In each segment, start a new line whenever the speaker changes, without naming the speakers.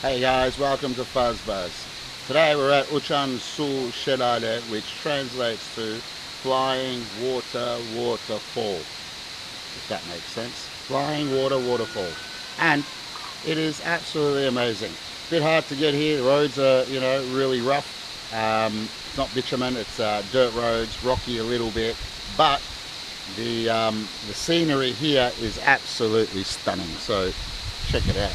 Hey guys, welcome to Fuzz Buzz. Today we're at Ucansu Şelale, which translates to flying water waterfall, if that makes sense. Flying water waterfall. And it is absolutely amazing. Bit hard to get here, the roads are, really rough. It's not bitumen, it's dirt roads, rocky a little bit, but the scenery here is absolutely stunning, so check it out.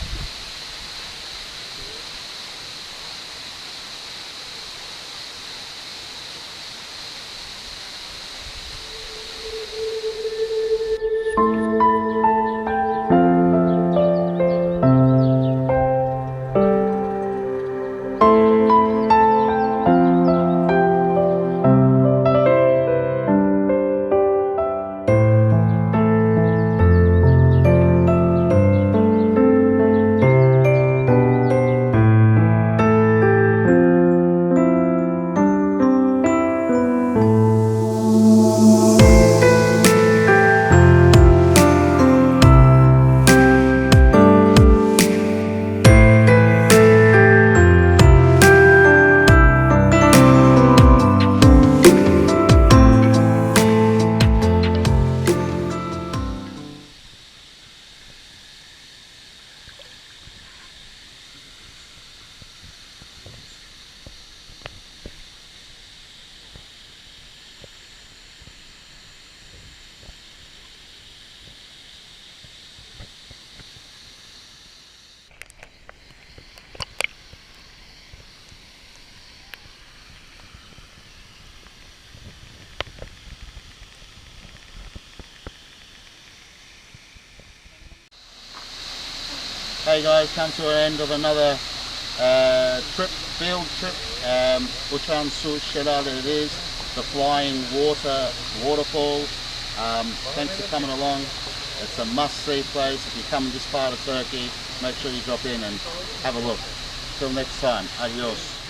Hey guys, come to an end of another field trip. Ucansu Şelale it is, the flying waterfall. Thanks for coming along. It's a must-see place. If you come this part of Turkey, make sure you drop in and have a look. Till next time, adios.